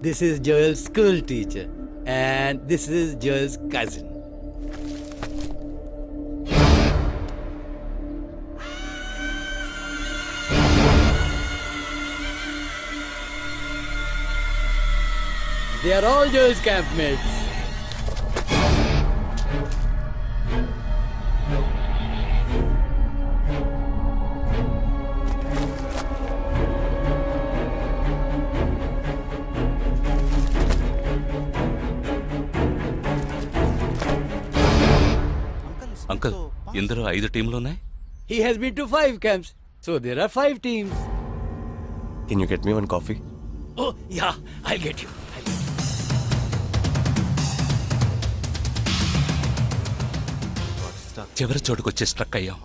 This is Joel's school teacher. And this is Joel's cousin. They are all Joel's campmates. Uncle, ఇందులో 5 టీంలు ఉన్నాయి. He has been to 5 camps, so there are 5 teams. Can you get me one coffee? Oh, yeah, I'll get you. చివరి చోటుకొచ్చి struck అయ్యాం.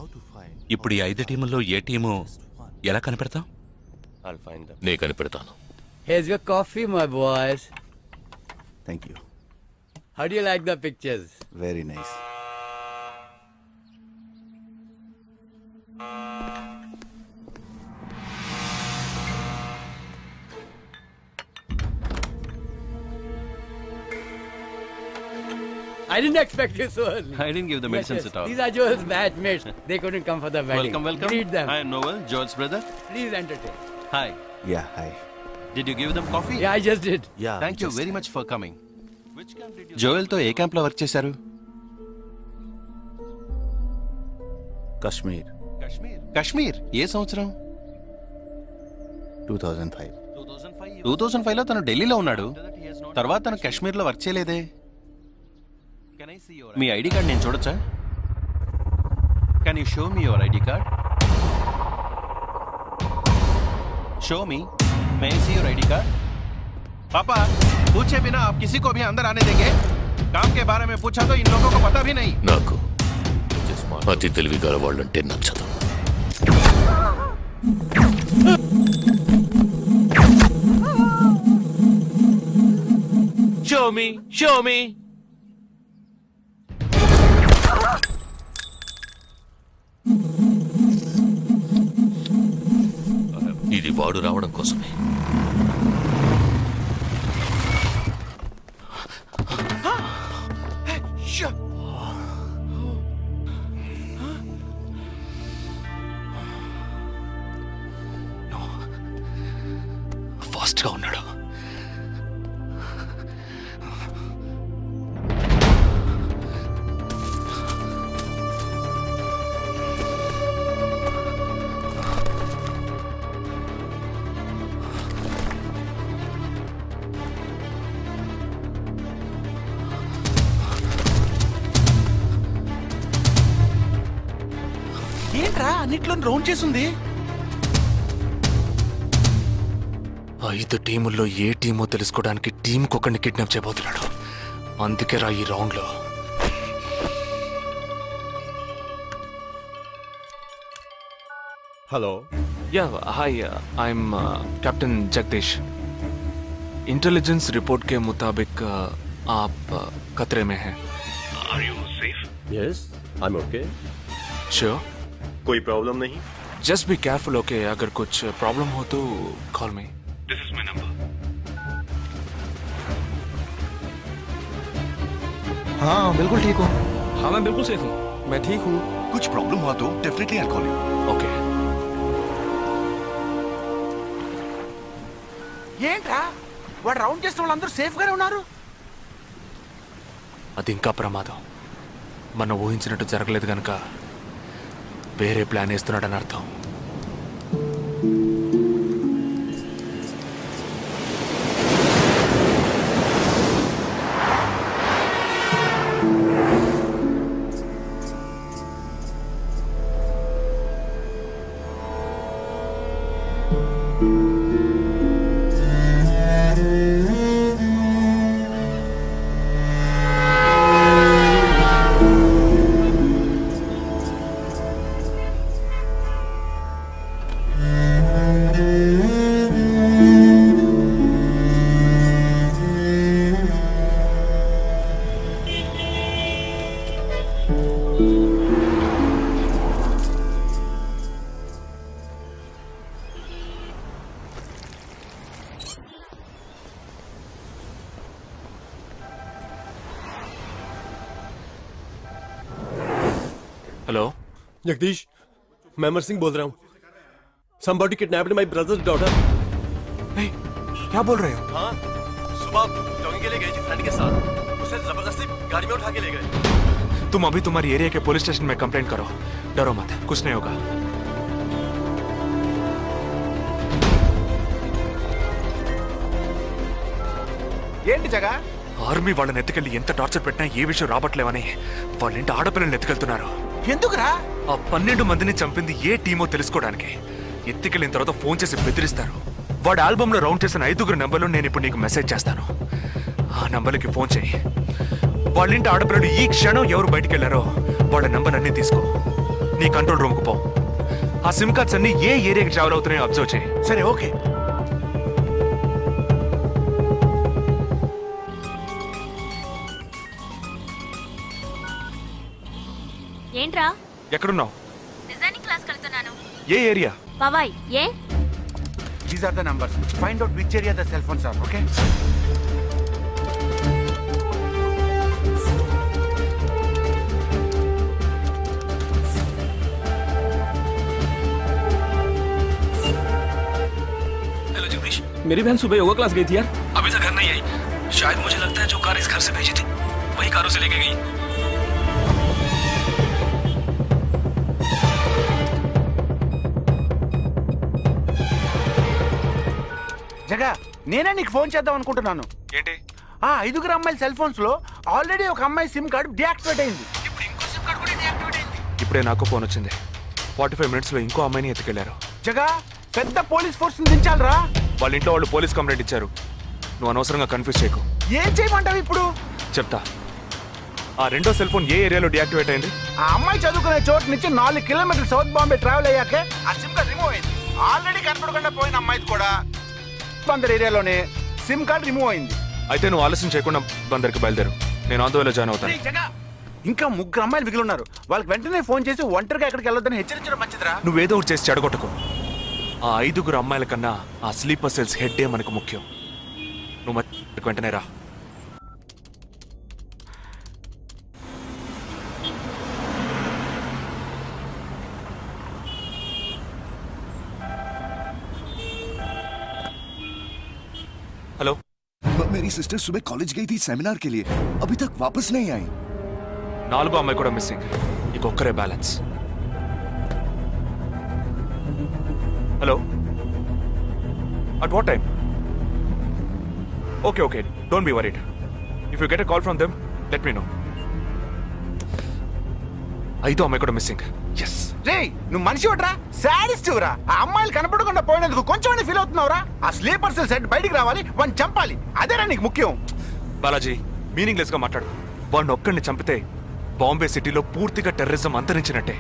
ఇప్పుడు ఈ 5 టీముల్లో ఏ team ఎలా కనిపెడతాం? I'll find them. నేను కనిపెడతాను. Here's your coffee, my boys. Thank you. How do you like the pictures? Very nice. I didn't expect you so early. I didn't give the medicines at all. These are Joel's batchmates. They couldn't come for the wedding. Welcome, welcome. Greet them. I am Noel, Joel's brother. Please entertain. Hi. Yeah, hi. Did you give them coffee? Yeah, I just did. Yeah. Thank you very much for coming. Which camp did you... Joel తో ఏ camp లో work చేశారు? Kashmir. Kashmir ఏ సంవత్సరం? 2005. 2005 లో తను ఢిల్లీలో ఉన్నాడు. తర్వాత తను కాశ్మీర్ లో వర్క్ చేయలేదే. మీ ఐడి కార్డ్ నేను చూడొచ్చా? Can you show me your ID card? Show me. May I see your ID card? पापा पूछे बिना आप किसी को भी अंदर आने देंगे? काम के बारे में पूछा तो इन लोगों को पता भी नहीं. నాకు అతి తెలివిగల వాళ్ళంటే నచ్చదు. Show me, show me. ఇది వాడు రావడం కోసమే. ఫాస్ట్గా ఉన్నాడు. ఏంట్రా అన్నిట్లో రౌండ్ చేసింది? 5 టీముల్లో ఏ టీమో తెలుసుకోవడానికి టీంకొకరిని కిడ్నాప్ చేయబోతున్నాడు. అందుకే రా ఈ రౌండ్ లో. Hello. Yeah, hi. I'm Captain Jagdish. Intelligence report के मुताबिक आप खतरे में हैं. Are you safe? Yes, I'm okay. Sure. कोई प्रॉब्लम नहीं. Just be careful, okay? अगर कुछ प्रॉब्लम हो तो call me. This is my number. हाँ बिल्कुल ठीक हूँ. हाँ मैं बिल्कुल सेफ हूँ. मैं ठीक हूँ. कुछ प्रॉब्लम हुआ तो definitely I call you. Okay. ఏంట్రా వాడు రౌండ్ చేసిన వాళ్ళందరూ సేఫ్ గానే ఉన్నారు? అది ఇంకా ప్రమాదం. మనం ఊహించినట్టు జరగలేదు కనుక వేరే ప్లాన్ వేస్తున్నాడని అర్థం. जगदीश, मैं अमर सिंह बोल रहा हूँ. Somebody kidnapped my brother's daughter. Hey, क्या बोल रहे हो? हाँ, सुबह जॉगिंग के लिए गई थी फ्रेंड के साथ. उसे जबरदस्ती गाड़ी में उठा के ले गए. तुम अभी तुम्हारी एरिया के पुलिस स्टेशन में कंप्लेंट करो. डरो मत, कुछ नहीं होगा. ఏంటి జగా? ఆర్మీ వాళ్ళని ఎత్తుకెళ్ళి ఎంత టార్చర్ పెట్టినా ఏ విషయం రాబట్లేవని వాళ్ళేంటి ఆడపిల్లల్ని ఎత్తుకెళ్తున్నారు. ఎందుకురా? ఆ 12 మందిని చంపింది ఏ టీమో తెలుసుకోవడానికి. ఎత్తుకెళ్ళిన తర్వాత ఫోన్ చేసి బెదిరిస్తారు. వాడి ఆల్బమ్ లో రౌండ్ చేసిన 5 నంబర్లు నేను ఇప్పుడు నీకు మెసేజ్ చేస్తాను. ఆ నంబర్లకి ఫోన్ చేయి. వాళ్ళింటి ఆడపిల్లలు ఈ క్షణం ఎవరు బయటికి వెళ్ళారో వాళ్ళ నంబర్ అన్ని తీసుకో. నీ కంట్రోల్ రూమ్ కు పో. ఆ సిమ్ కార్డ్స్ అన్ని ఏ ఏరియాకి ట్రావెల్ అవుతున్నాయో అబ్జర్వ్ చేయి. సరే, ఓకే. ఏంట్రా? ఎక్కడున్నావు? డిజైనింగ్ క్లాస్ వెళ్తున్నాను. ఏ ఏరియా? పవాయ్. ఏ? These are the numbers. Find out which area the cell phones are, okay? Hello Jagdish, मेरी बहन सुबह योगा क्लास गई थी यार. अभी तक घर नहीं आई. शायद मुझे लगता है जो कार इस घर से भेजी थी वही कार उसे लेके गई. జగా, నేనే నీకు ఫోన్ చేద్దాం అనుకుంటున్నాను. ఏంటి? ఆ 5 అమ్మాయిల సెల్ ఫోన్స్ లో ఆల్రెడీ ఒక అమ్మాయి సిమ్ కార్డ్ డియాక్టివేట్ అయింది. ఇప్పుడు ఇంకో సిమ్ కార్డ్ కూడా డియాక్టివేట్ అయింది. ఇప్పుడే నాకు ఫోన్ వచ్చింది. 45 మినిట్స్ లో ఇంకో అమ్మాయిని ఎత్తుకెళ్లారు. జగా, పెద్ద పోలీస్ ఫోర్స్ దించాలరా. వాళ్ళ ఇంట్లో వాళ్ళు పోలీస్ కంప్లైంట్ ఇచ్చారు. నువ్వు అనవసరంగా కన్ఫ్యూజ్ చేయకు. ఏం చేయమంటావు ఇప్పుడు? చెప్తా. ఆ రెండో సెల్ ఫోన్ ఏ ఏరియాలో డియాక్టివేట్ అయింది? ఆ అమ్మాయి చదువుకునే చోటు నుంచి 4 కిలోమీటర్లు సౌత్ బాంబే ట్రావెల్ అయ్యాకే ఆ సిమ్ కార్డ్ రిమూవ్ అయింది. ఆల్రెడీ కనపడకుండా పోయిన అమ్మాయిది కూడా బందర్ ఏరియాలోనే సిమ్ కార్డ్ రిమూవ్ అయింది. అయితే నువ్వు ఆలస్యం చేయకుండా బందర్కి బయలుదేరు. నేను ఆందోళన జాయిన్ అవుతాను. ఇంకా 3 అమ్మాయిలు మిగిలి ఉన్నారు. వాళ్ళకి వెంటనే ఫోన్ చేసి ఒంటరిగా ఎక్కడికి వెళ్ళొద్దని హెచ్చరించడం మంచిదిరా. నువ్వేదో ఒకటి చేసి చెడగొట్టకు. ఆ 5 అమ్మాయిల కన్నా ఆ స్లీపర్ సెల్స్ హెడ్డే మనకు ముఖ్యం. నువ్వు వెంటనే రా. हेलो. मेरी सिस्टर सुबह कॉलेज गई थी सेमिनार के लिए, अभी तक वापस नहीं आई. 4 అమ్మాయి కూడా మిస్సింగ్. ఇంకొక్కరే balance. Hello. At what time? Okay, don't be worried. If you get a call from them let me know. 5 అమ్మాయి కూడా మిస్సింగ్. ఎస్. రే, నువ్వు మనిషి ఒకట్రా, సాడిస్ట్ రా. ఆ అమ్మాయిలు కనపడకుండా పోయినందుకు కొంచెం ఫీల్ అవుతున్నావురా. ఆ స్లీపర్ సెల్ సెట్ బయటికి రావాలి, వాడిని చంపాలి. అదేరా నీకు ముఖ్యం. బాలాజీ, మీనింగ్లెస్ గా మాట్లాడు. వాడిని ఒక్కడిని చంపితే బాంబే సిటీలో పూర్తిగా టెర్రరిజం అంతరించినట్టే.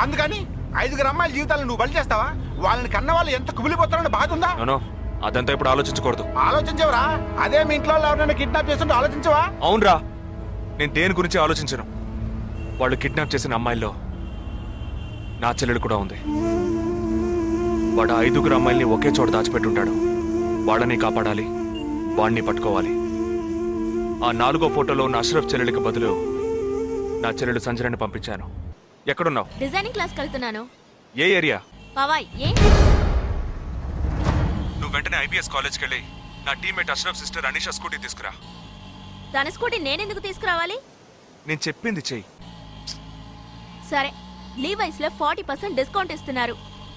అందుకని 5 అమ్మాయిల జీవితాలను నువ్వు బలి చేస్తావా? వాళ్ళని కన్న వాళ్ళు ఎంత కుమిలిపోతారని బాధ ఉందా? నో, అదంతా ఇప్పుడు ఆలోచించకూడదు. ఆలోచించవరా? అదే మీ ఇంట్లో ఎవరైనా కిడ్నాప్ చేస్తుంటే ఆలోచించవా? అవునరా, నేను దేని గురించి ఆలోచించను. వాళ్ళు కిడ్నాప్ చేసిన అమ్మాయిల్లో నా చెల్లెలు కూడా ఉంది. వాడు 5 అమ్మాయిల్ని ఒకే చోట దాచిపెట్టుంటాడు. వాళ్ళని కాపాడాలి, వాడిని పట్టుకోవాలి. ఆ 4వ ఫోటోలో ఉన్న అష్రఫ్ చెల్లెలికి బదులు నా చెల్లెలు సంజనని పంపించాను. ఎక్కడున్నావు? డిజైనింగ్ క్లాస్ వెళ్తున్నాను. ఏ ఏరియా? పవాయ్. ఏ? నువ్వు వెంటనే ఐబీఎస్ కాలేజ్కి వెళ్ళి నా teammate Ashraf sister Anisha scooty తీసుకురా. తన స్కూటీ నేనెందుకు తీసుకురావాలి? నేను చెప్పింది చెయ్యి. సరే, లీవైస్ లో 40% డిస్కౌంట్ ఇస్తున్నారు.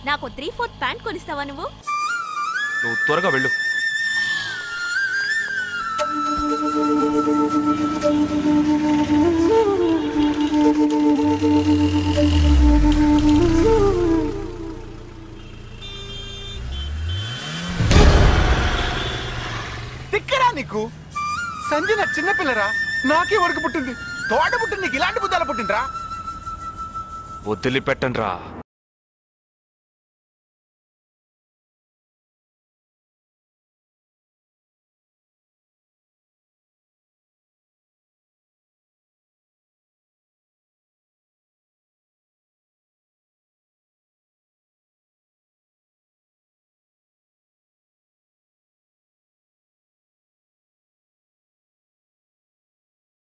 నాకు 3/4 ప్యాంట్ కొనిస్తావా నువ్వు? నువ్వు త్వరగా వెళ్ళు. తిక్కరా నీకు? సంజన చిన్నపిల్లరా, నాకే వరకు పుట్టింది. తోట పుట్టింది, నీకు ఇలాంటి బుద్ధాలు పుట్టిందిరా. వదిలిపెట్టండి రా.